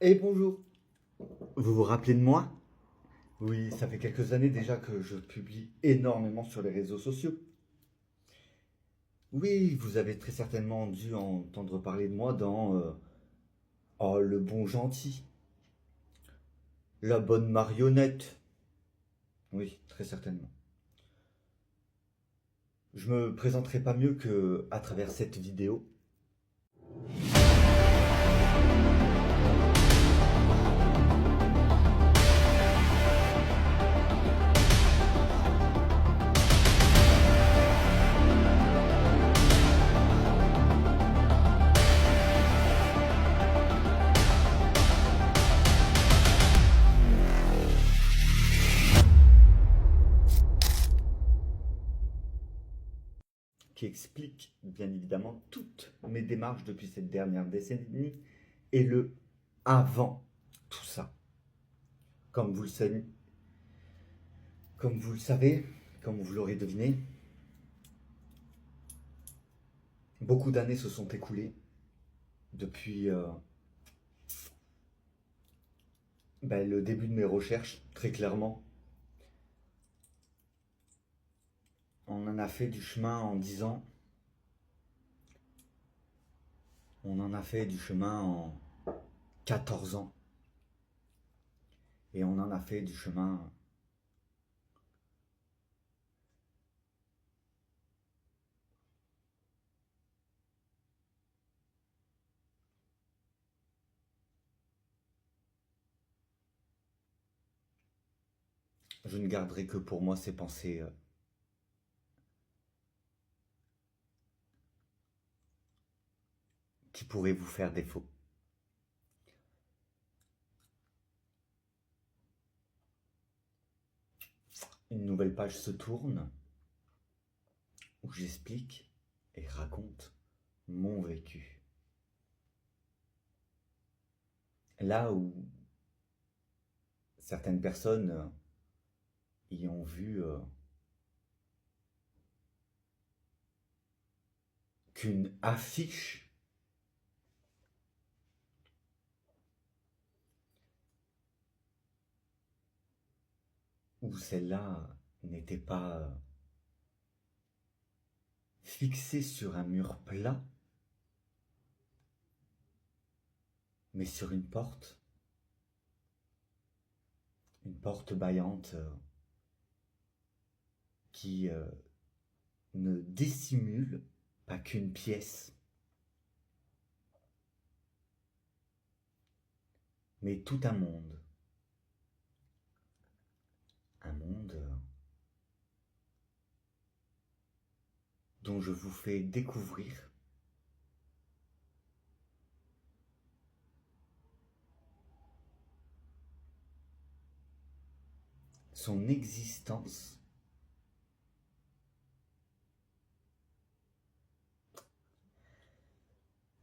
Et bonjour, vous vous rappelez de moi? Oui, ça fait quelques années déjà que je publie énormément sur les réseaux sociaux. Oui, vous avez très certainement dû entendre parler de moi dans Oh, le bon gentil, la bonne marionnette. Oui, très certainement. Je me présenterai pas mieux que à travers cette vidéo. Qui explique bien évidemment toutes mes démarches depuis cette dernière décennie et le avant tout ça. Comme vous le savez, comme vous le savez, comme vous l'aurez deviné, beaucoup d'années se sont écoulées depuis le début de mes recherches, très clairement. On en a fait du chemin en 10 ans. On en a fait du chemin en 14 ans. Et on en a fait du chemin. Je ne garderai que pour moi ces pensées qui pourraient vous faire défaut. Une nouvelle page se tourne où j'explique et raconte mon vécu. Là où certaines personnes y ont vu qu'une affiche, où celle-là n'était pas fixée sur un mur plat, mais sur une porte bâillante qui ne dissimule pas qu'une pièce, mais tout un monde. Un monde dont je vous fais découvrir son existence,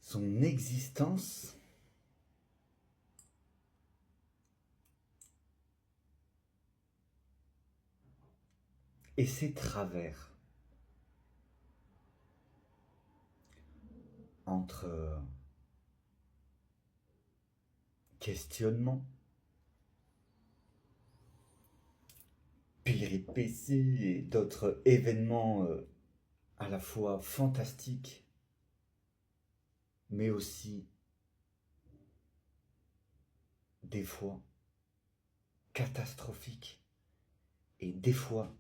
son existence et ses travers entre questionnement, péripéties et d'autres événements à la fois fantastiques, mais aussi des fois catastrophiques et des fois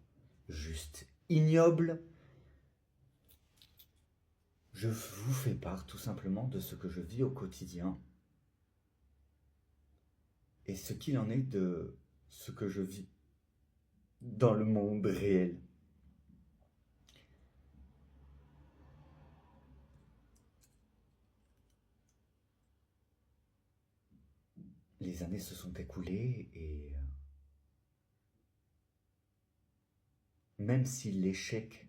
juste ignobles. Je vous fais part tout simplement de ce que je vis au quotidien et ce qu'il en est de ce que je vis dans le monde réel. Les années se sont écoulées et même si l'échec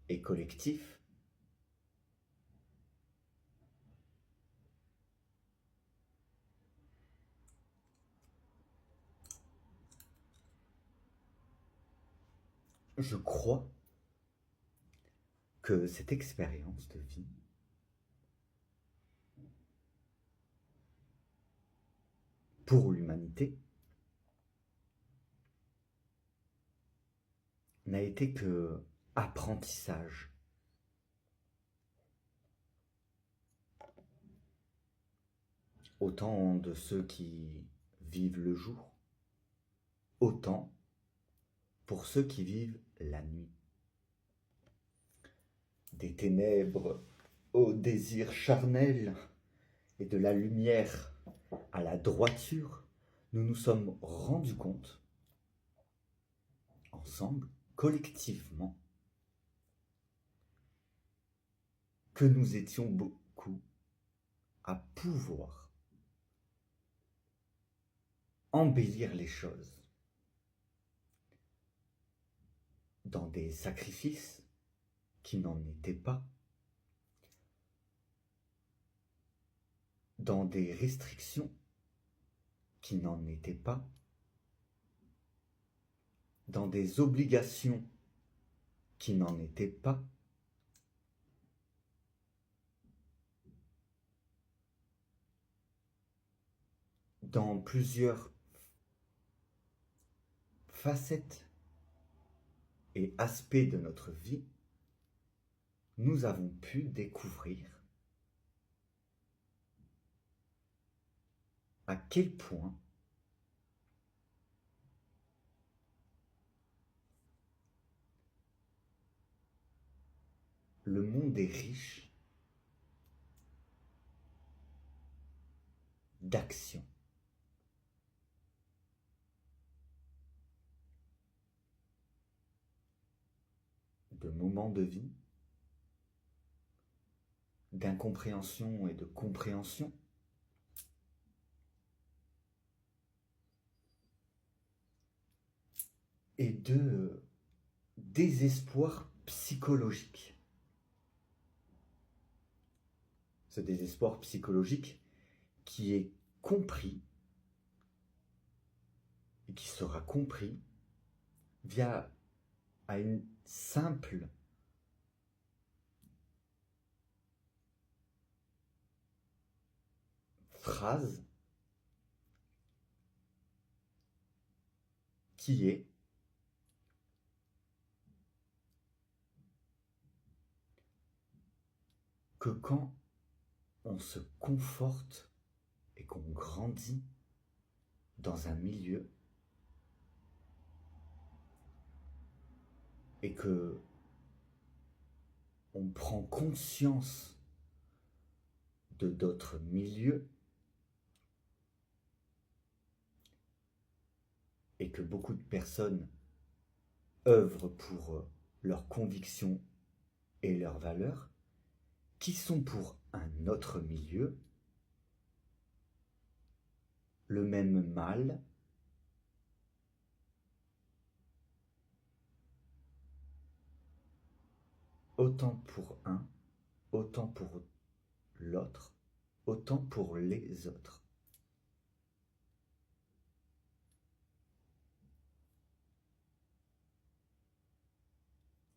est collectif, je crois que cette expérience de vie pour l'humanité n'a été que apprentissage. Autant de ceux qui vivent le jour, autant pour ceux qui vivent la nuit. Des ténèbres au désir charnel et de la lumière à la droiture, nous nous sommes rendus compte, ensemble, collectivement, que nous étions beaucoup à pouvoir embellir les choses dans des sacrifices qui n'en étaient pas, dans des restrictions qui n'en étaient pas, dans des obligations qui n'en étaient pas, dans plusieurs facettes et aspects de notre vie, nous avons pu découvrir à quel point le monde est riche d'action. De moments de vie, d'incompréhension et de compréhension, et de désespoir psychologique. Ce désespoir psychologique qui est compris et qui sera compris via à une simple phrase qui est que quand on se conforte et qu'on grandit dans un milieu et que on prend conscience de d'autres milieux et que beaucoup de personnes œuvrent pour leurs convictions et leurs valeurs, qui sont pour un autre milieu le même mal, autant pour un, autant pour l'autre, autant pour les autres.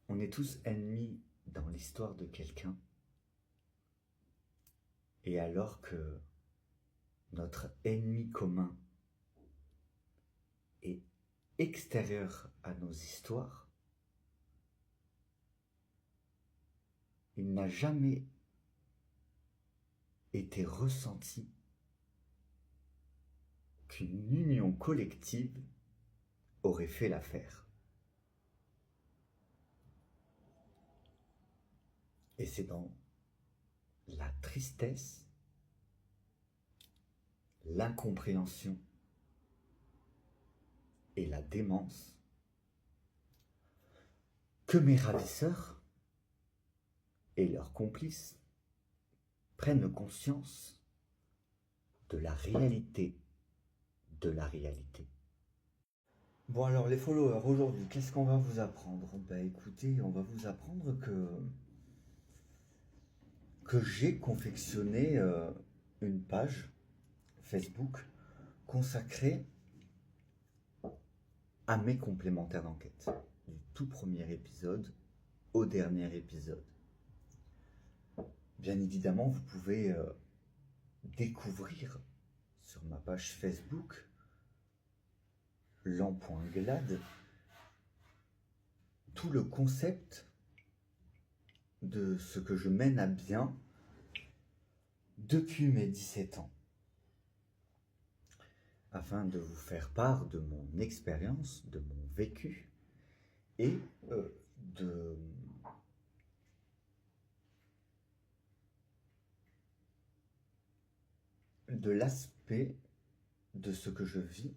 On est tous ennemis dans l'histoire de quelqu'un, et alors que notre ennemi commun est extérieur à nos histoires, il n'a jamais été ressenti qu'une union collective aurait fait l'affaire. Et c'est dans la tristesse, l'incompréhension et la démence que mes ravisseurs et leurs complices prennent conscience de la réalité de la réalité. Bon alors les followers, aujourd'hui, qu'est-ce qu'on va vous apprendre? Écoutez, on va vous apprendre que j'ai confectionné une page Facebook consacrée à mes complémentaires d'enquête, du tout premier épisode au dernier épisode. Bien évidemment, vous pouvez découvrir sur ma page Facebook, Lan.glad, tout le concept de ce que je mène à bien depuis mes 17 ans, afin de vous faire part de mon expérience, de mon vécu, et de l'aspect de ce que je vis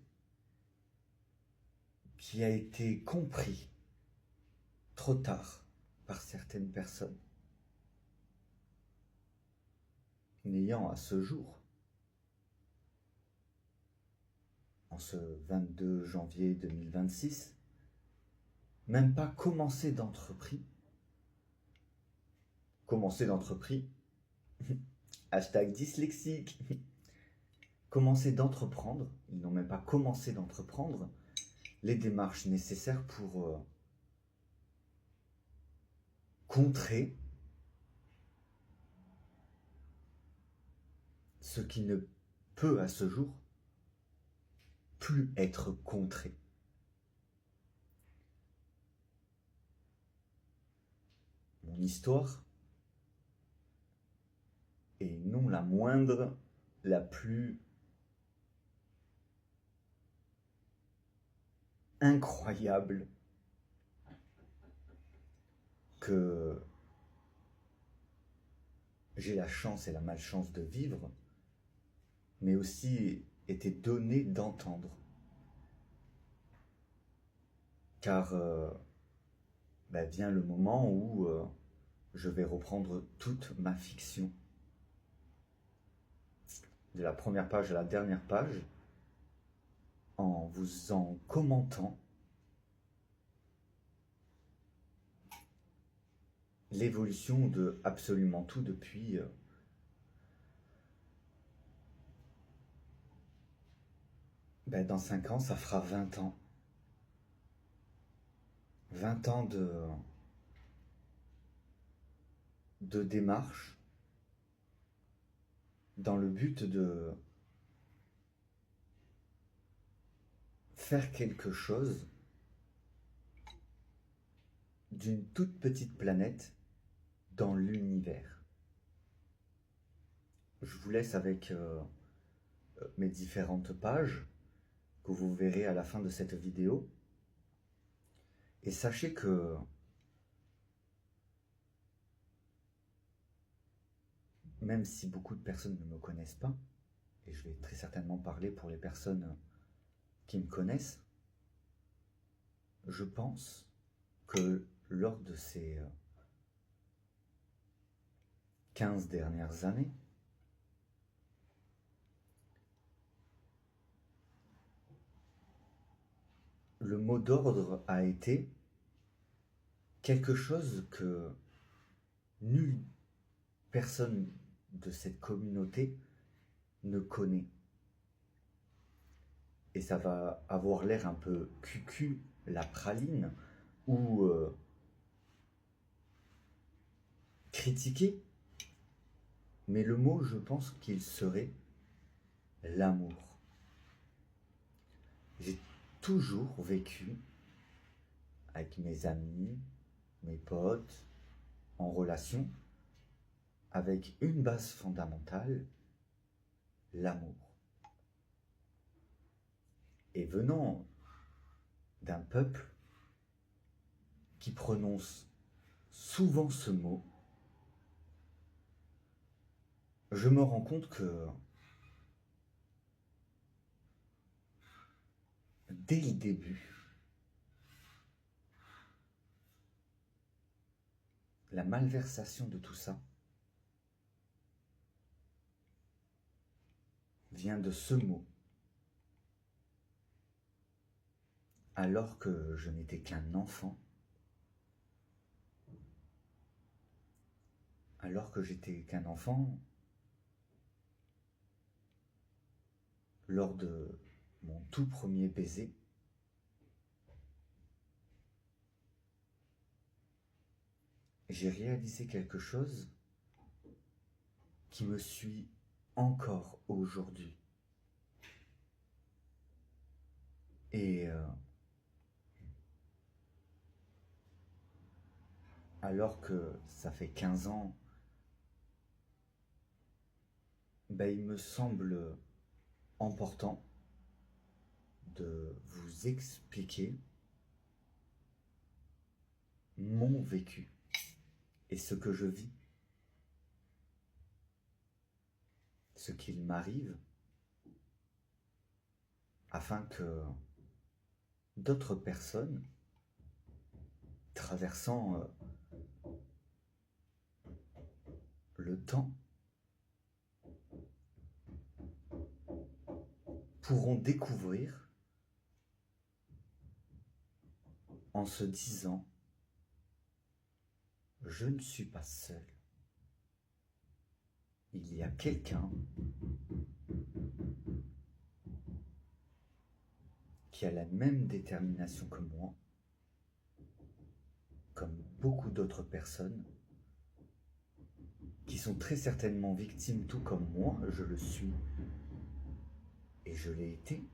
qui a été compris trop tard par certaines personnes, n'ayant à ce jour, en ce 22 janvier 2026, même pas commencé d'entreprise, hashtag dyslexique, commencer d'entreprendre, ils n'ont même pas commencé d'entreprendre les démarches nécessaires pour contrer ce qui ne peut à ce jour plus être contré. Mon histoire est non la moindre, la plus incroyable que j'ai la chance et la malchance de vivre, mais aussi été donné d'entendre. Car vient le moment où je vais reprendre toute ma fiction. De la première page à la dernière page, en vous en commentant l'évolution de absolument tout depuis dans 5 ans, ça fera 20 ans. 20 ans de démarche dans le but de faire quelque chose d'une toute petite planète dans l'univers. Je vous laisse avec mes différentes pages que vous verrez à la fin de cette vidéo. Et sachez que même si beaucoup de personnes ne me connaissent pas, et je vais très certainement parler pour les personnes qui me connaissent, je pense que lors de ces 15 dernières années, le mot d'ordre a été quelque chose que nulle personne de cette communauté ne connaît. Et ça va avoir l'air un peu cucu, la praline, ou critiqué, mais le mot, je pense qu'il serait l'amour. J'ai toujours vécu avec mes amis, mes potes, en relation, avec une base fondamentale, l'amour. Et venant d'un peuple qui prononce souvent ce mot, je me rends compte que dès le début, la malversation de tout ça vient de ce mot, alors que je n'étais qu'un enfant, lors de mon tout premier baiser, j'ai réalisé quelque chose qui me suit encore aujourd'hui. alors que ça fait 15 ans, il me semble important de vous expliquer mon vécu et ce que je vis, ce qu'il m'arrive, afin que d'autres personnes traversant le temps pourront découvrir en se disant « Je ne suis pas seul. Il y a quelqu'un qui a la même détermination que moi, comme beaucoup d'autres personnes, qui sont très certainement victimes, tout comme moi, je le suis, et je l'ai été,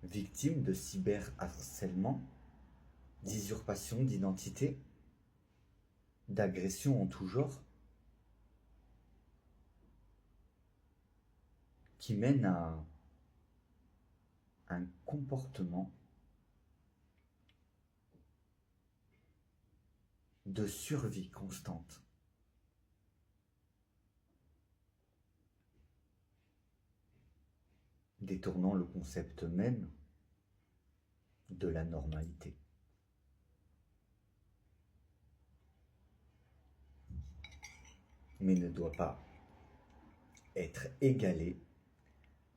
victime de cyberharcèlement, d'usurpation d'identité, d'agression en tout genre, qui mènent à un comportement de survie constante. Détournant le concept même de la normalité. Mais ne doit pas être égalé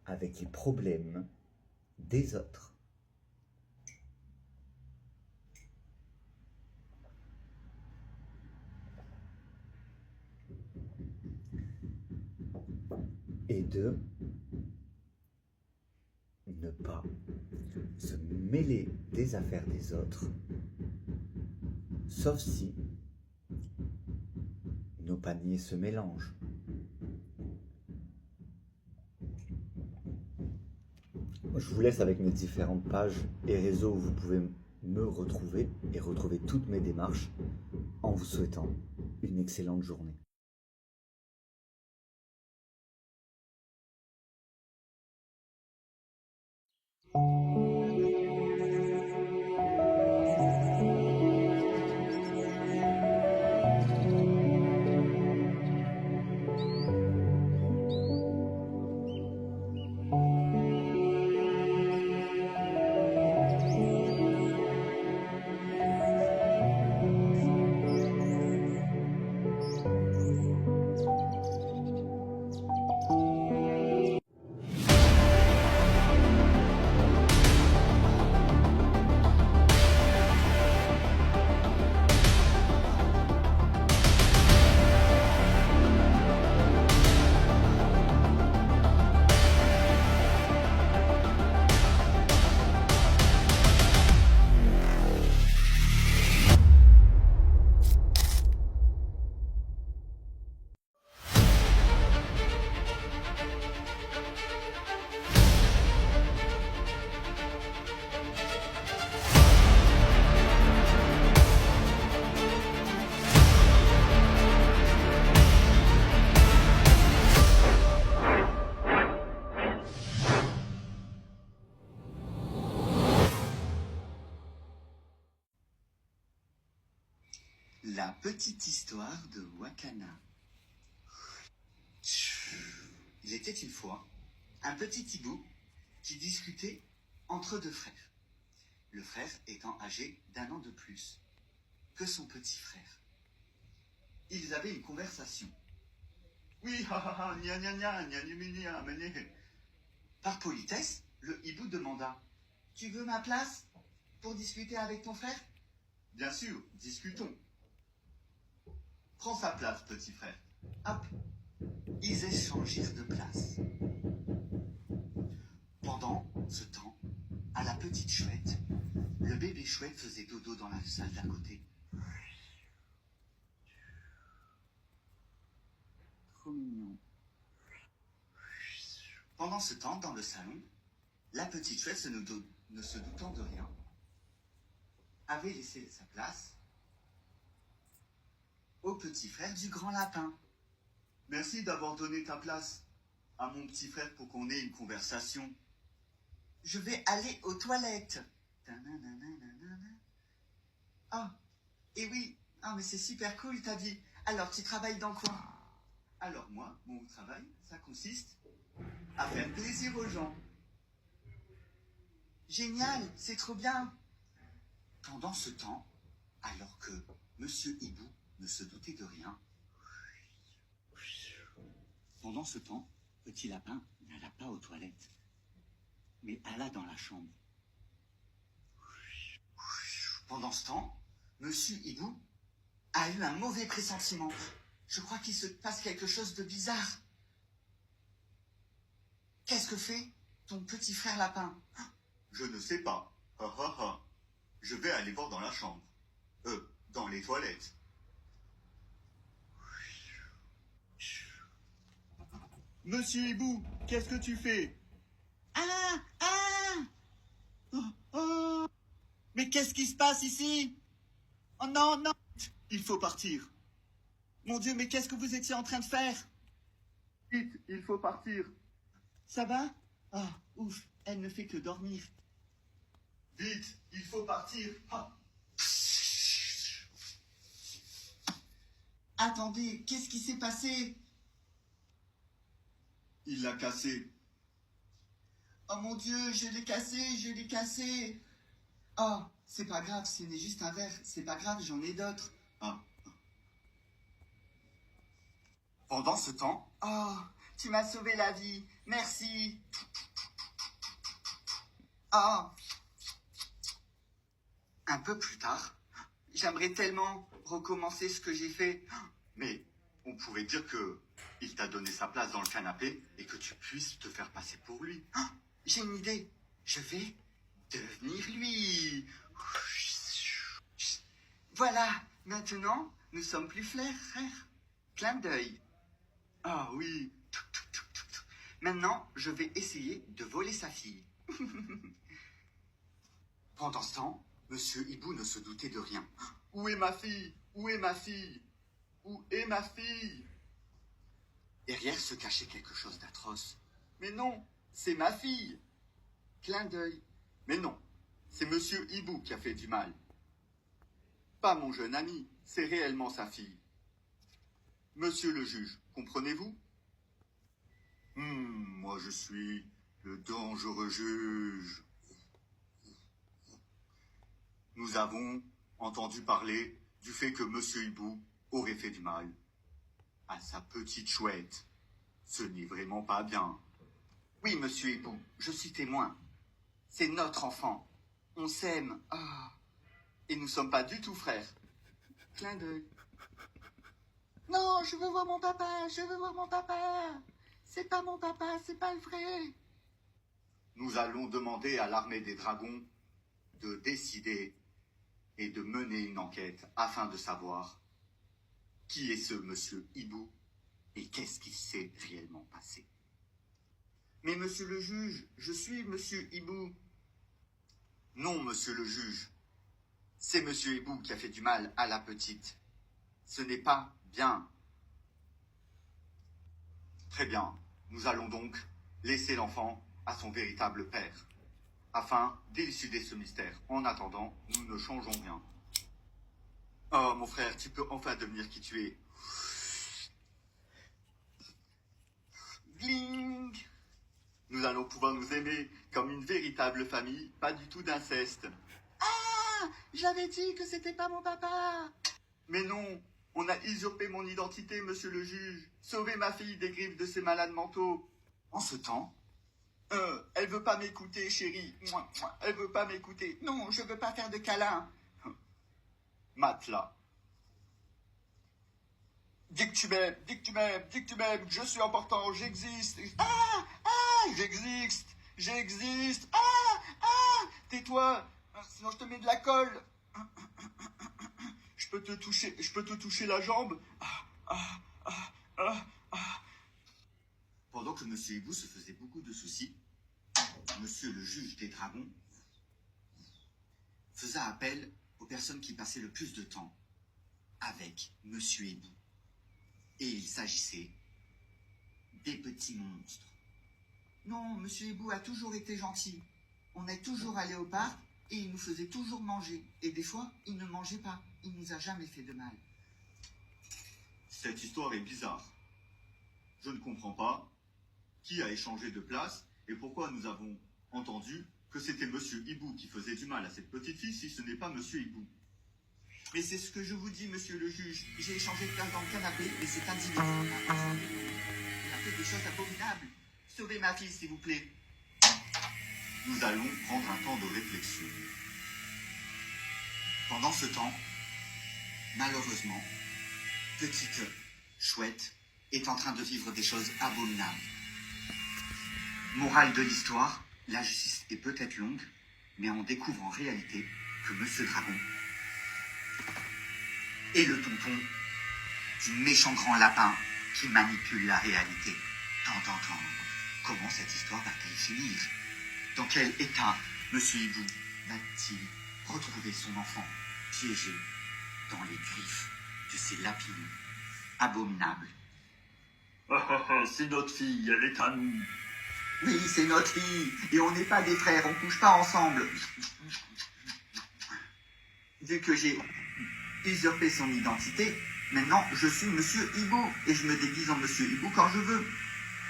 avec les problèmes des autres. Et de ne pas se mêler des affaires des autres, sauf si nos paniers se mélangent. Je vous laisse avec mes différentes pages et réseaux où vous pouvez me retrouver et retrouver toutes mes démarches en vous souhaitant une excellente journée. La petite histoire de Wakana. Il était une fois un petit hibou qui discutait entre deux frères. Le frère étant âgé d'1 an de plus que son petit frère. Ils avaient une conversation. Oui, ha ha ha, gna gna gna, gna gna gna, gna gna. Par politesse, le hibou demanda « Tu veux ma place pour discuter avec ton frère ?»« Bien sûr, discutons. »« Prends sa place, petit frère. » Hop, ils échangèrent de place. Pendant ce temps, à la petite chouette, le bébé chouette faisait dodo dans la salle d'à côté. Trop mignon. Pendant ce temps, dans le salon, la petite chouette, ne se doutant de rien, avait laissé sa place au petit frère du grand lapin. Merci d'avoir donné ta place à mon petit frère pour qu'on ait une conversation. Je vais aller aux toilettes. Ah, et oui, ah mais c'est super cool, t'as dit. Alors, tu travailles dans quoi? Alors moi, mon travail, ça consiste à faire plaisir aux gens. Génial, c'est trop bien. Pendant ce temps, alors que Monsieur Hibou ne se doutait de rien, pendant ce temps, Petit Lapin n'alla pas aux toilettes, mais alla dans la chambre. Pendant ce temps, Monsieur Hibou a eu un mauvais pressentiment. Je crois qu'il se passe quelque chose de bizarre. Qu'est-ce que fait ton petit frère lapin? Je ne sais pas. Ha ha ha. Je vais aller voir dans la chambre. Dans les toilettes. Monsieur Hibou, qu'est-ce que tu fais? Ah, ah, oh, oh. Mais qu'est-ce qui se passe ici? Oh non, non. Il faut partir. Mon Dieu, mais qu'est-ce que vous étiez en train de faire? Vite, il faut partir. Ça va? Ah, ouf, elle ne fait que dormir. Vite, il faut partir. Ah. Attendez, qu'est-ce qui s'est passé? Il l'a cassé. Oh mon Dieu, je l'ai cassé, je l'ai cassé. Oh, c'est pas grave, ce n'est juste un verre. C'est pas grave, j'en ai d'autres. Ah. Pendant ce temps, oh, tu m'as sauvé la vie. Merci. Oh. Un peu plus tard, j'aimerais tellement recommencer ce que j'ai fait. Mais on pouvait dire que il t'a donné sa place dans le canapé et que tu puisses te faire passer pour lui. Oh, j'ai une idée. Je vais devenir lui. Voilà, maintenant, nous sommes plus frères. Clin d'œil. Ah oui. Maintenant, je vais essayer de voler sa fille. Pendant ce temps, Monsieur Hibou ne se doutait de rien. Où est ma fille? Où est ma fille? Où est ma fille? Derrière se cachait quelque chose d'atroce. Mais non, c'est ma fille. Clin d'œil. Mais non, c'est Monsieur Hibou qui a fait du mal. Pas mon jeune ami, c'est réellement sa fille. Monsieur le juge, comprenez-vous? Moi je suis le dangereux juge. Nous avons entendu parler du fait que Monsieur Hibou aurait fait du mal à sa petite chouette. Ce n'est vraiment pas bien. Oui, Monsieur Hibou, je suis témoin. C'est notre enfant. On s'aime. Ah. Et nous sommes pas du tout frères. Clin d'œil. Non, je veux voir mon papa, je veux voir mon papa. C'est pas mon papa, c'est pas le vrai. Nous allons demander à l'armée des dragons de décider et de mener une enquête afin de savoir qui est ce Monsieur Hibou et qu'est-ce qui s'est réellement passé. Mais Monsieur le juge, je suis Monsieur Hibou. Non, Monsieur le juge, c'est Monsieur Hibou qui a fait du mal à la petite. Ce n'est pas bien. Très bien, nous allons donc laisser l'enfant à son véritable père, afin d'élucider ce mystère. En attendant, nous ne changeons rien. Oh, mon frère, tu peux enfin devenir qui tu es. Gling! Nous allons pouvoir nous aimer comme une véritable famille, pas du tout d'inceste. Ah! J'avais dit que c'était pas mon papa! Mais non! On a usurpé mon identité, monsieur le juge. Sauvez ma fille des griffes de ces malades mentaux. En ce temps, elle veut pas m'écouter, chérie. Elle veut pas m'écouter. Non, je veux pas faire de câlin. Matelas. Dis que tu m'aimes, dis que tu m'aimes, dis que tu m'aimes. Je suis important, j'existe. Ah! Ah! J'existe! J'existe! Ah! Ah! Tais-toi! Sinon je te mets de la colle. Je peux te toucher la jambe. Ah, ah, ah, ah, ah. Pendant que Monsieur Hibou se faisait beaucoup de soucis, Monsieur le juge des dragons faisait appel aux personnes qui passaient le plus de temps avec Monsieur Hibou. Et il s'agissait des petits monstres. Non, Monsieur Hibou a toujours été gentil. On est toujours allé au parc et il nous faisait toujours manger. Et des fois, il ne mangeait pas. Il nous a jamais fait de mal. Cette histoire est bizarre. Je ne comprends pas qui a échangé de place et pourquoi nous avons entendu que c'était Monsieur Hibou qui faisait du mal à cette petite fille si ce n'est pas Monsieur Hibou. Mais c'est ce que je vous dis, monsieur le juge. J'ai échangé de place dans le canapé, mais cet individu il a fait des choses abominables. Sauvez ma fille, s'il vous plaît. Nous allons prendre un temps de réflexion. Pendant ce temps, malheureusement, petite chouette est en train de vivre des choses abominables. Morale de l'histoire, la justice est peut-être longue, mais on découvre en réalité que Monsieur Dragon est le tonton du méchant grand lapin qui manipule la réalité. Tant. Comment cette histoire va-t-elle finir? Dans quel état Monsieur Hibou va-t-il retrouver son enfant piégé dans les griffes de ces lapines abominables? C'est notre fille, elle est à nous. Oui, c'est notre fille, et on n'est pas des frères, on couche pas ensemble. Vu que j'ai usurpé son identité, maintenant je suis Monsieur Hibou, et je me déguise en Monsieur Hibou quand je veux.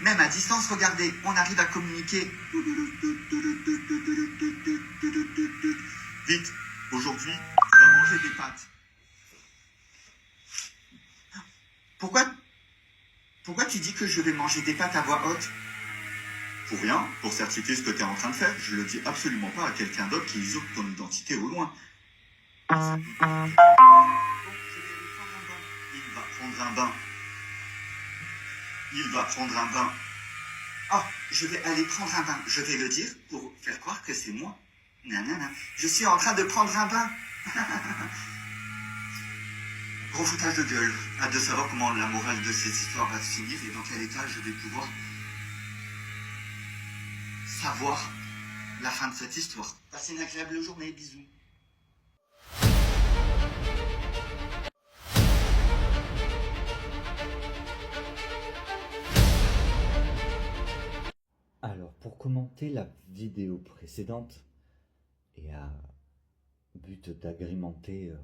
Même à distance, regardez, on arrive à communiquer. Vite, aujourd'hui, tu vas manger des pâtes. Pourquoi tu dis que je vais manger des pâtes à voix haute? Pour rien, pour certifier ce que tu es en train de faire, je le dis absolument pas à quelqu'un d'autre qui usurpe ton identité au loin. Bon, je vais aller prendre un bain. Il va prendre un bain. Il va prendre un bain. Oh, je vais aller prendre un bain. Je vais le dire pour faire croire que c'est moi. Nanana. Je suis en train de prendre un bain. Gros foutage de gueule. Hâte de savoir comment la morale de cette histoire va se finir et dans quel état je vais pouvoir savoir la fin de cette histoire. Passez une agréable journée. Bisous. Alors, pour commenter la vidéo précédente, et à but d'agrémenter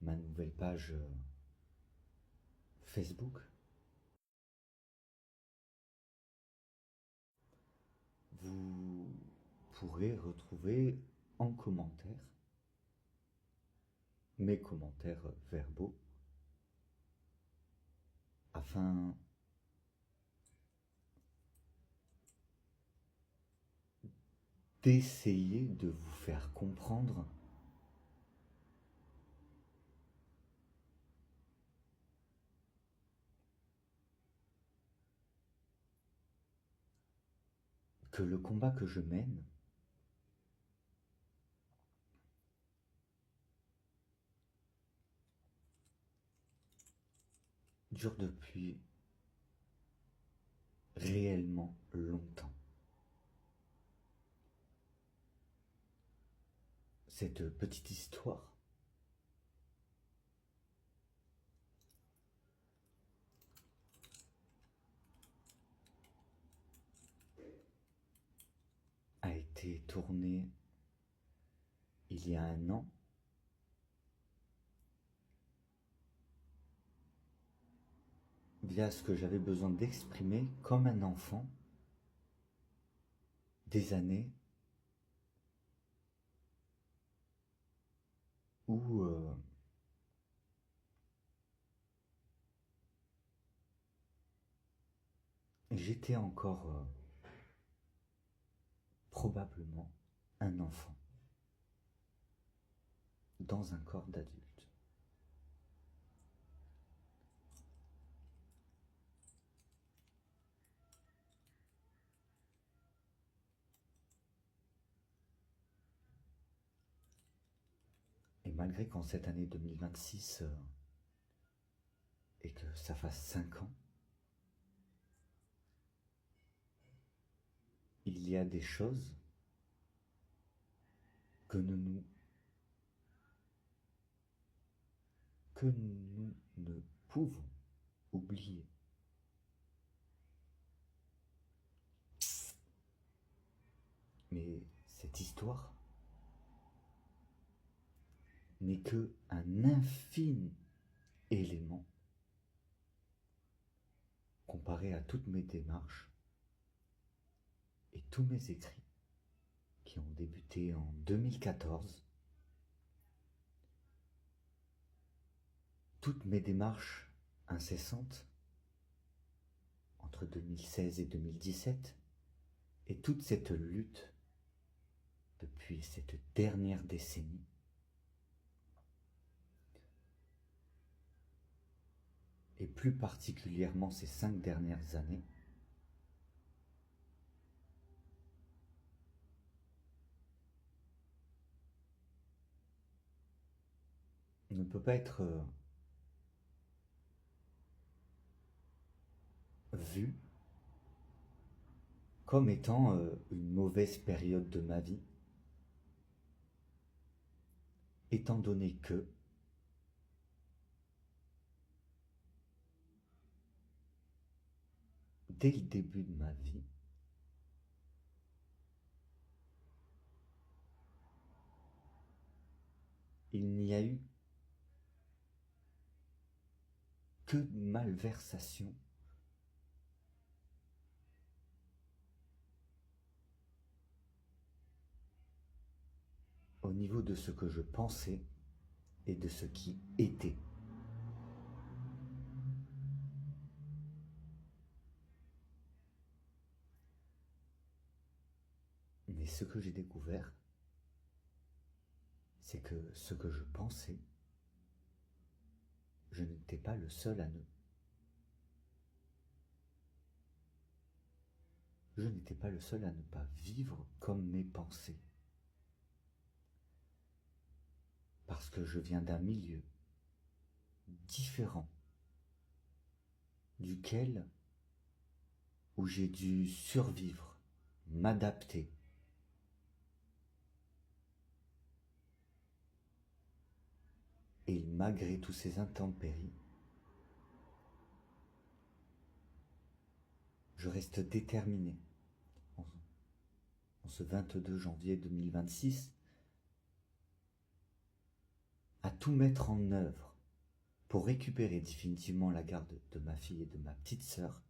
ma nouvelle page Facebook, vous pourrez retrouver en commentaire mes commentaires verbaux afin d'essayer de vous faire comprendre que le combat que je mène dure depuis réellement longtemps. Cette petite histoire a été tournée il y a 1 an via ce que j'avais besoin d'exprimer comme un enfant des années où j'étais encore probablement un enfant dans un corps d'adulte. Et malgré qu'en cette année 2026 et que ça fasse 5 ans, il y a des choses que nous que nous ne pouvons oublier. Mais cette histoire n'est que un infime élément comparé à toutes mes démarches et tous mes écrits qui ont débuté en 2014. Toutes mes démarches incessantes entre 2016 et 2017 et toute cette lutte depuis cette dernière décennie et plus particulièrement ces 5 dernières années, ne peut pas être vu comme étant une mauvaise période de ma vie, étant donné que dès le début de ma vie, il n'y a eu que de malversation au niveau de ce que je pensais et de ce qui était. Mais ce que j'ai découvert, c'est que ce que je pensais, je n'étais pas le seul à ne. Je n'étais pas le seul à ne pas vivre comme mes pensées. Parce que je viens d'un milieu différent duquel où j'ai dû survivre, m'adapter. Et malgré tous ces intempéries, je reste déterminé. En ce 22 janvier 2026, à tout mettre en œuvre pour récupérer définitivement la garde de ma fille et de ma petite sœur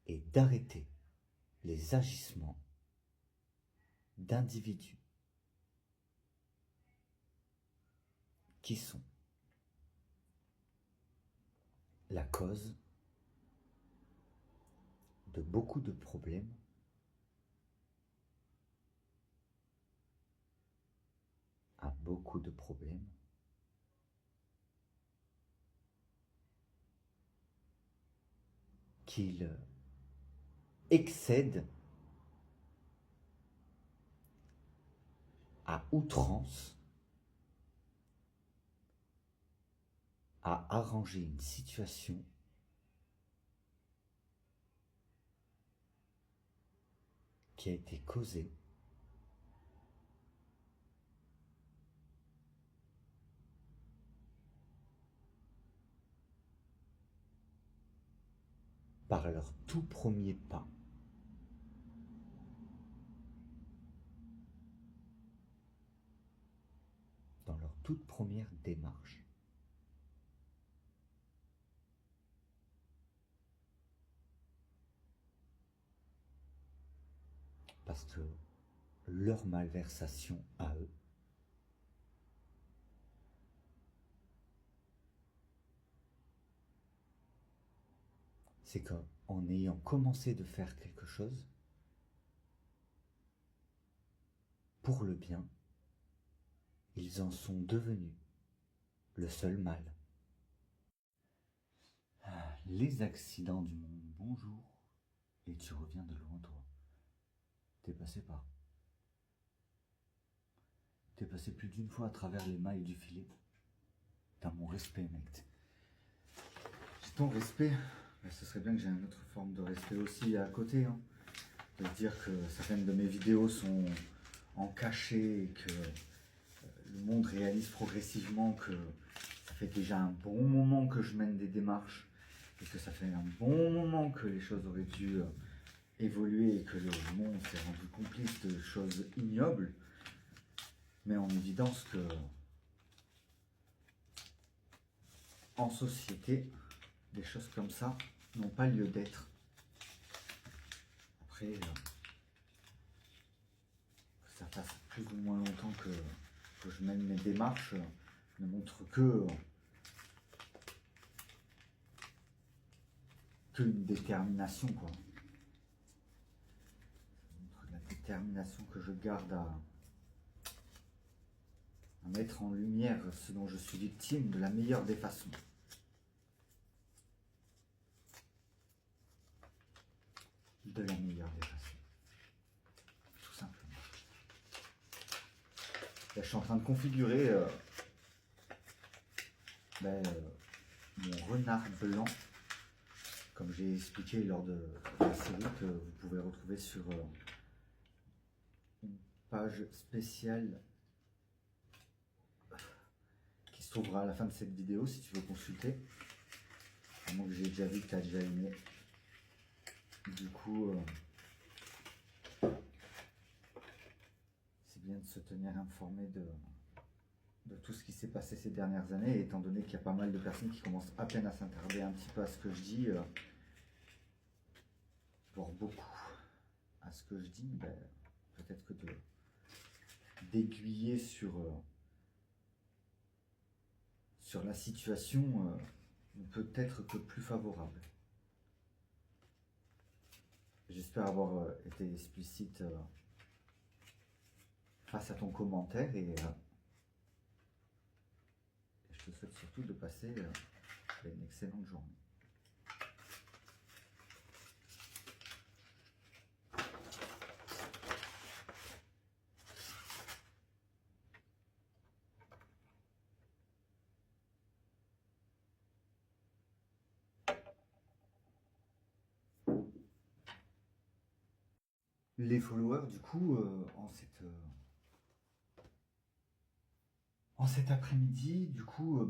et d'arrêter les agissements d'individus qui sont la cause de beaucoup de problèmes qu'ils excèdent à outrance à arranger une situation qui a été causée par leur tout premier pas dans leur toute première démarche. Parce que leur malversation à eux c'est qu'en ayant commencé de faire quelque chose pour le bien, ils en sont devenus le seul mal. Les accidents du monde, bonjour. Et tu reviens de loin, toi. T'es passé par. T'es passé plus d'une fois à travers les mailles du filet. T'as mon respect, mec. J'ai ton respect. Mais ce serait bien que j'ai une autre forme de respect aussi à côté. Hein. De dire que certaines de mes vidéos sont en cachet et que le monde réalise progressivement que ça fait déjà un bon moment que je mène des démarches et que ça fait un bon moment que les choses auraient dû évoluer et que le monde s'est rendu complice de choses ignobles, mais en évidence que en société, des choses comme ça n'ont pas lieu d'être. Après, que ça fasse plus ou moins longtemps que je mène mes démarches ne montre qu'une détermination, quoi. Ça montre la détermination que je garde à mettre en lumière ce dont je suis victime de la meilleure des façons. De la meilleure des façons. Tout simplement. Là, je suis en train de configurer mon renard blanc, comme j'ai expliqué lors de la série que vous pouvez retrouver sur une page spéciale qui se trouvera à la fin de cette vidéo si tu veux consulter. À moins que j'ai déjà vu que tu as déjà aimé. Du coup, c'est bien de se tenir informé de tout ce qui s'est passé ces dernières années, étant donné qu'il y a pas mal de personnes qui commencent à peine à s'attarder un petit peu à ce que je dis, pour beaucoup à ce que je dis, peut-être que d'aiguiller sur la situation ne peut être que plus favorable. J'espère avoir été explicite face à ton commentaire et je te souhaite surtout de passer une excellente journée. Les followers, du coup, en cet après-midi, du coup,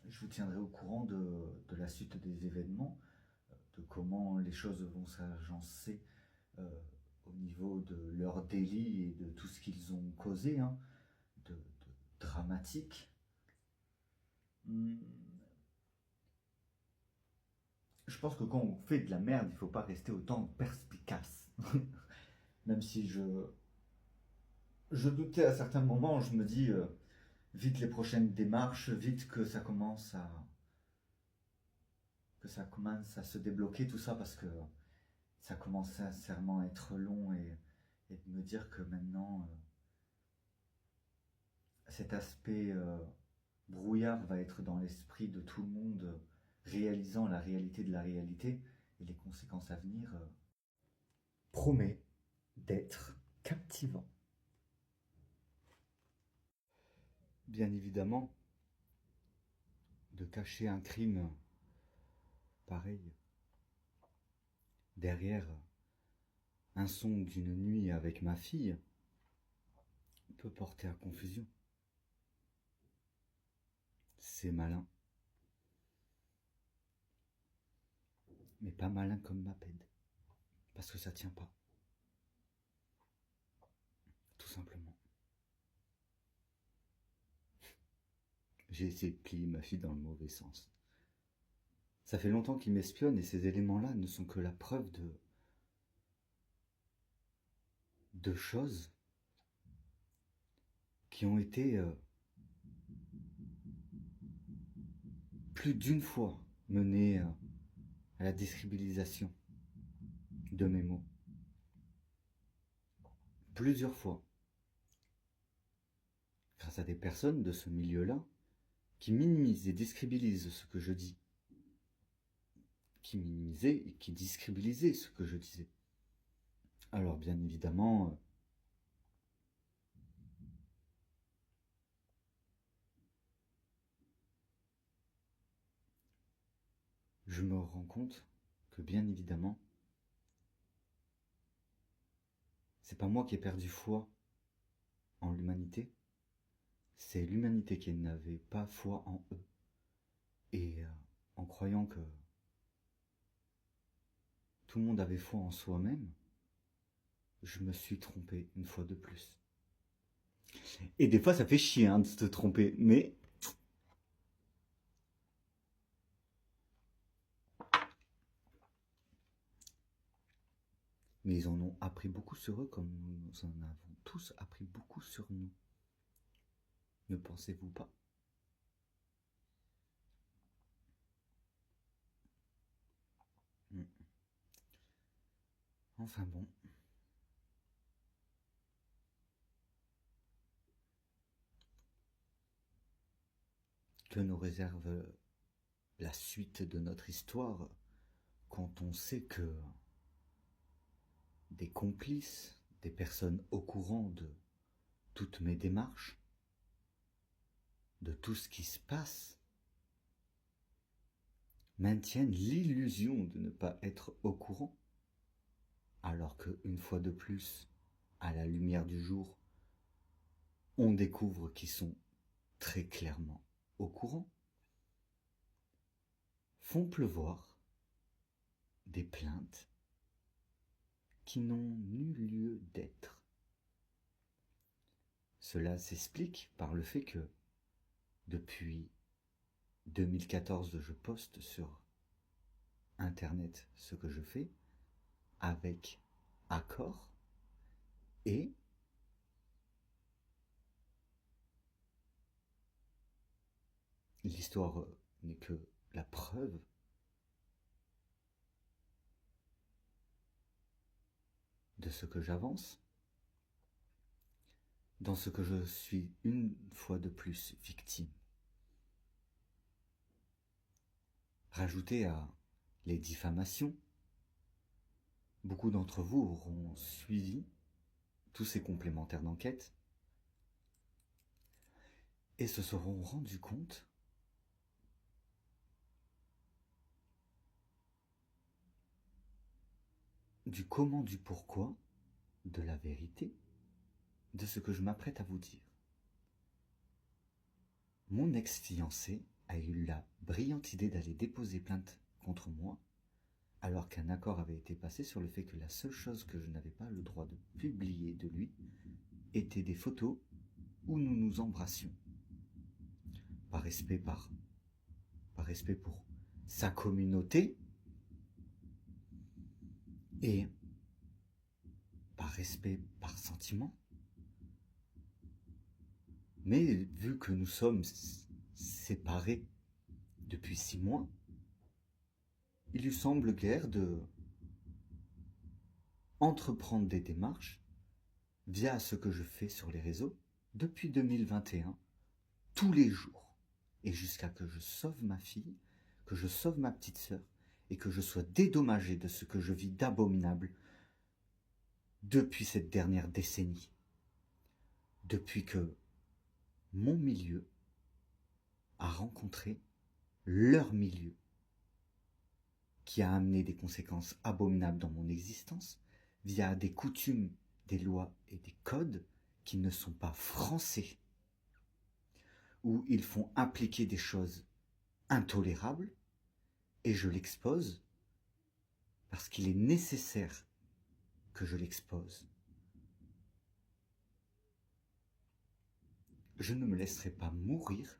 je vous tiendrai au courant de la suite des événements, de comment les choses vont s'agencer au niveau de leur délit et de tout ce qu'ils ont causé, hein, de dramatique. Je pense que quand on fait de la merde, il ne faut pas rester autant perspicace. Même si je doutais à certains moments, je me dis vite les prochaines démarches, vite que ça commence à se débloquer tout ça, parce que ça commence sincèrement à être long et de me dire que maintenant cet aspect brouillard va être dans l'esprit de tout le monde, réalisant la réalité de la réalité et les conséquences à venir promet d'être captivant. Bien évidemment, de cacher un crime pareil derrière un son d'une nuit avec ma fille peut porter à confusion. C'est malin. Mais pas malin comme Maped. Parce que ça tient pas. Tout simplement. J'ai essayé de plier ma fille dans le mauvais sens. Ça fait longtemps qu'il m'espionne et ces éléments-là ne sont que la preuve de choses qui ont été plus d'une fois menées à la décrédibilisation de mes mots. Plusieurs fois. Grâce à des personnes de ce milieu-là qui minimisent et décrédibilisent ce que je dis. Qui minimisaient et qui décrédibilisaient ce que je disais. Alors bien évidemment, je me rends compte que bien évidemment, c'est pas moi qui ai perdu foi en l'humanité, c'est l'humanité qui n'avait pas foi en eux. Et en croyant que tout le monde avait foi en soi-même, je me suis trompé une fois de plus. Et des fois, ça fait chier de se tromper, mais ils en ont appris beaucoup sur eux comme nous en avons tous appris beaucoup sur nous. Ne pensez-vous pas? Enfin bon. Que nous réserve la suite de notre histoire quand on sait que des complices, des personnes au courant de toutes mes démarches, de tout ce qui se passe, maintiennent l'illusion de ne pas être au courant, alors que, une fois de plus, à la lumière du jour, on découvre qu'ils sont très clairement au courant, font pleuvoir des plaintes qui n'ont nul lieu d'être. Cela s'explique par le fait que, depuis 2014, je poste sur Internet ce que je fais, avec accord, et l'histoire n'est que la preuve de ce que j'avance, dans ce que je suis une fois de plus victime. Rajoutez à les diffamations, beaucoup d'entre vous auront suivi tous ces complémentaires d'enquête et se seront rendus compte du comment, du pourquoi, de la vérité, de ce que je m'apprête à vous dire. Mon ex-fiancé a eu la brillante idée d'aller déposer plainte contre moi, alors qu'un accord avait été passé sur le fait que la seule chose que je n'avais pas le droit de publier de lui étaient des photos où nous nous embrassions. Par respect pour sa communauté et par respect par sentiment. Mais vu que nous sommes séparés depuis 6 mois, il lui semble guère de entreprendre des démarches via ce que je fais sur les réseaux depuis 2021, tous les jours, et jusqu'à que je sauve ma fille, que je sauve ma petite sœur, et que je sois dédommagé de ce que je vis d'abominable depuis cette dernière décennie, depuis que mon milieu a rencontré leur milieu, qui a amené des conséquences abominables dans mon existence, via des coutumes, des lois et des codes qui ne sont pas français, où ils font appliquer des choses intolérables, et je l'expose parce qu'il est nécessaire que je l'expose. Je ne me laisserai pas mourir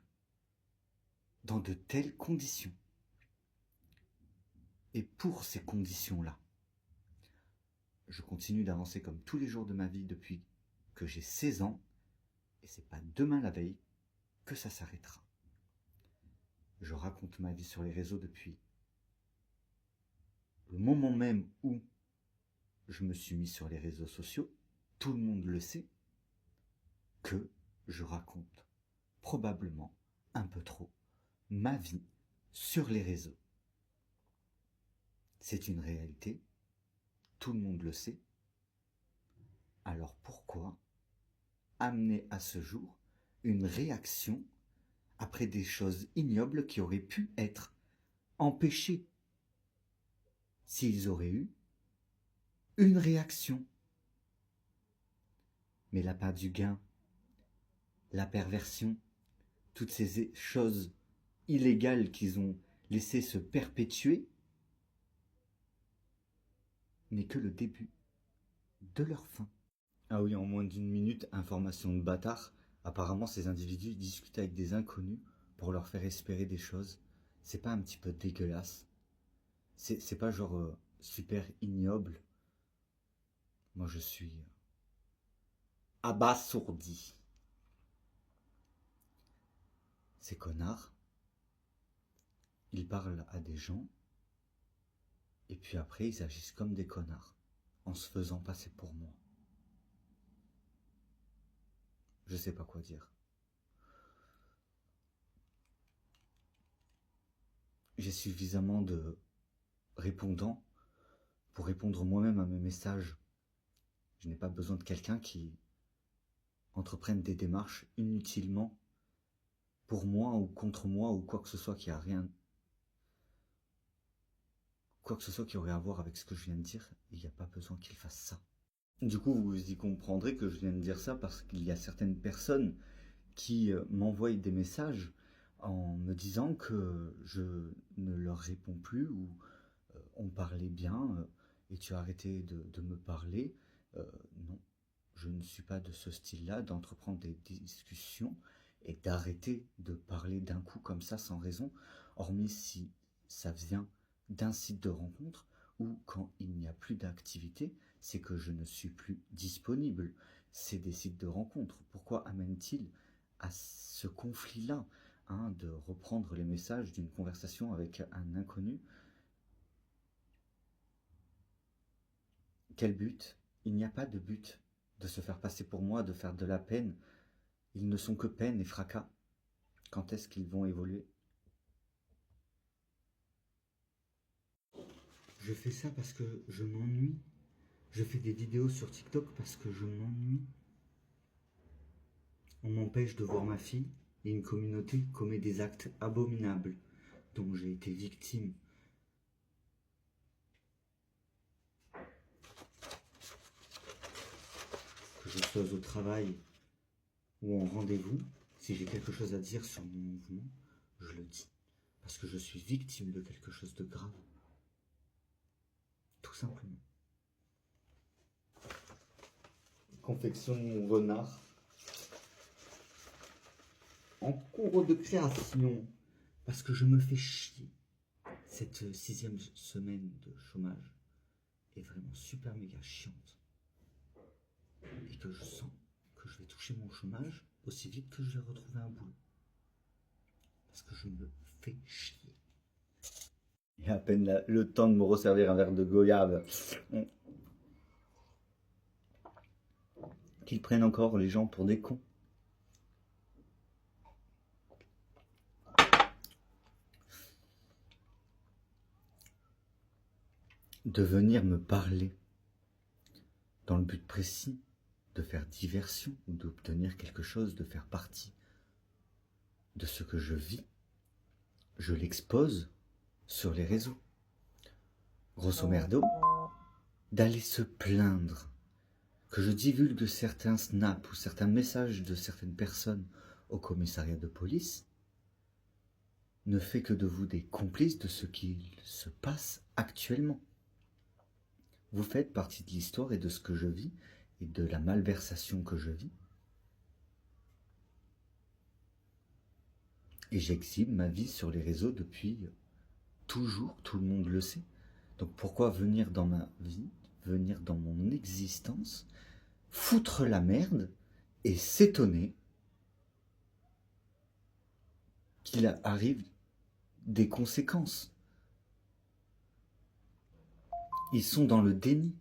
dans de telles conditions. Et pour ces conditions-là, je continue d'avancer comme tous les jours de ma vie depuis que j'ai 16 ans, et c'est pas demain la veille que ça s'arrêtera. Je raconte ma vie sur les réseaux depuis le moment même où je me suis mis sur les réseaux sociaux. Tout le monde le sait, que je raconte probablement un peu trop ma vie sur les réseaux. C'est une réalité, tout le monde le sait. Alors pourquoi amener à ce jour une réaction après des choses ignobles qui auraient pu être empêchées s'ils auraient eu une réaction? Mais l'appât du gain, la perversion, toutes ces choses illégales qu'ils ont laissé se perpétuer n'est que le début de leur fin. Ah oui, en moins d'une minute, information de bâtard. Apparemment, ces individus discutent avec des inconnus pour leur faire espérer des choses. C'est pas un petit peu dégueulasse? C'est pas genre super ignoble? Moi, je suis abasourdi. Ces connards, ils parlent à des gens, et puis après, ils agissent comme des connards, en se faisant passer pour moi. Je sais pas quoi dire. J'ai suffisamment de répondants pour répondre moi-même à mes messages. Je n'ai pas besoin de quelqu'un qui entreprenne des démarches inutilement pour moi ou contre moi ou quoi que ce soit qui a rien, quoi que ce soit qui aurait à voir avec ce que je viens de dire. Il n'y a pas besoin qu'il fasse ça. Du coup, vous y comprendrez que je viens de dire ça parce qu'il y a certaines personnes qui m'envoient des messages en me disant que je ne leur réponds plus ou on parlait bien et tu as arrêté de me parler. Non, je ne suis pas de ce style-là, d'entreprendre des discussions et d'arrêter de parler d'un coup comme ça sans raison, hormis si ça vient d'un site de rencontre ou quand il n'y a plus d'activité, c'est que je ne suis plus disponible. C'est des sites de rencontre. Pourquoi amène-t-il à ce conflit-là, hein, de reprendre les messages d'une conversation avec un inconnu? Quel but? Il n'y a pas de but de se faire passer pour moi, de faire de la peine. Ils ne sont que peine et fracas. Quand est-ce qu'ils vont évoluer? Je fais ça parce que je m'ennuie. Je fais des vidéos sur TikTok parce que je m'ennuie. On m'empêche de voir ma fille et une communauté commet des actes abominables dont j'ai été victime. Que je sois au travail ou en rendez-vous, si j'ai quelque chose à dire sur mon mouvement, je le dis. Parce que je suis victime de quelque chose de grave. Tout simplement. Confection renard. En cours de création. Parce que je me fais chier. Cette 6e semaine de chômage est vraiment super méga chiante. Et que je sens que je vais toucher mon chômage aussi vite que je vais retrouver un boulot. Parce que je me fais chier. Il y a à peine le temps de me resservir un verre de goyave. Qu'ils prennent encore les gens pour des cons. De venir me parler dans le but précis de faire diversion ou d'obtenir quelque chose, de faire partie de ce que je vis, je l'expose sur les réseaux. Grosso merdo, d'aller se plaindre que je divulgue certains snaps ou certains messages de certaines personnes au commissariat de police ne fait que de vous des complices de ce qu'il se passe actuellement. Vous faites partie de l'histoire et de ce que je vis et de la malversation que je vis. Et j'exhibe ma vie sur les réseaux depuis toujours, tout le monde le sait. Donc pourquoi venir dans ma vie, venir dans mon existence, foutre la merde et s'étonner qu'il arrive des conséquences? Ils sont dans le déni.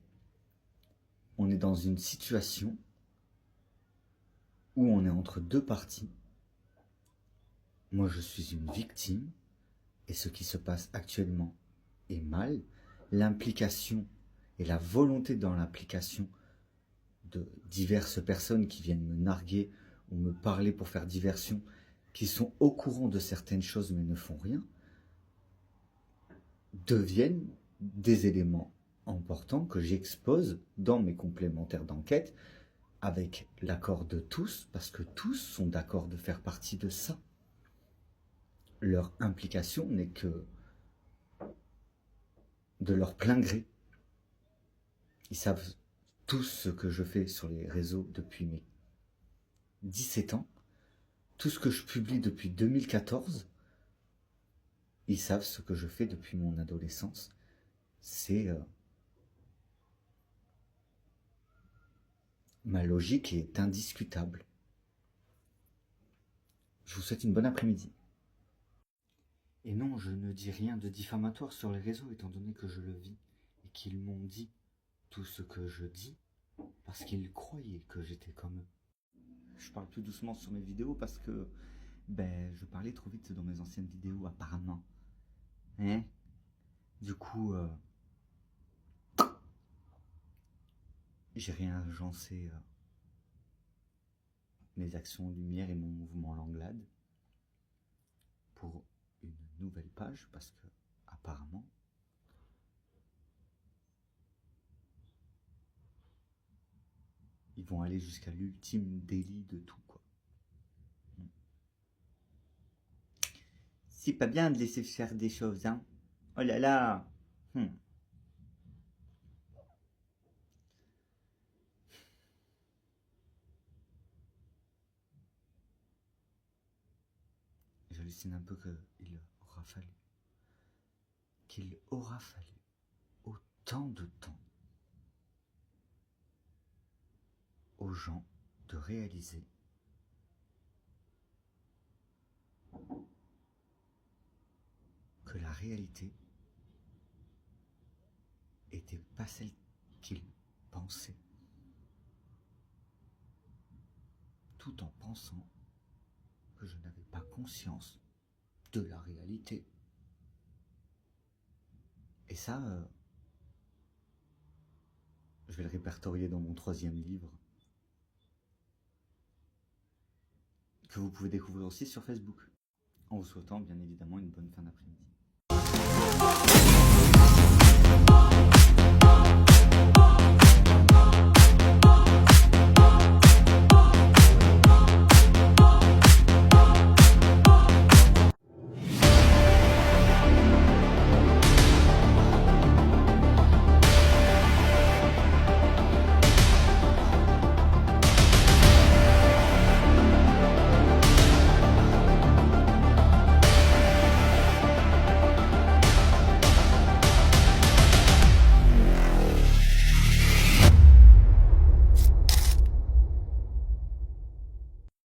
On est dans une situation où on est entre deux parties. Moi, je suis une victime et ce qui se passe actuellement est mal. L'implication et la volonté dans l'implication de diverses personnes qui viennent me narguer ou me parler pour faire diversion, qui sont au courant de certaines choses mais ne font rien, deviennent des éléments importants que j'expose dans mes complémentaires d'enquête avec l'accord de tous, parce que tous sont d'accord de faire partie de ça. Leur implication n'est que de leur plein gré. Ils savent tous ce que je fais sur les réseaux depuis mes 17 ans, tout ce que je publie depuis 2014, ils savent ce que je fais depuis mon adolescence. C'est ma logique est indiscutable. Je vous souhaite une bonne après-midi. Et non, je ne dis rien de diffamatoire sur les réseaux, étant donné que je le vis, et qu'ils m'ont dit tout ce que je dis, parce qu'ils croyaient que j'étais comme eux. Je parle plus doucement sur mes vidéos parce que je parlais trop vite dans mes anciennes vidéos, apparemment. Hein? Du coup, j'ai réagencé mes actions lumière et mon mouvement Langlade pour une nouvelle page parce que, apparemment, ils vont aller jusqu'à l'ultime délit de tout, quoi. C'est pas bien de laisser faire des choses, hein. Oh là là. J'hallucine un peu qu'il aura fallu autant de temps aux gens de réaliser que la réalité était pas celle qu'ils pensaient, tout en pensant que je n'avais pas conscience de la réalité. Et ça, je vais le répertorier dans mon 3e livre, que vous pouvez découvrir aussi sur Facebook, en vous souhaitant bien évidemment une bonne fin d'après-midi.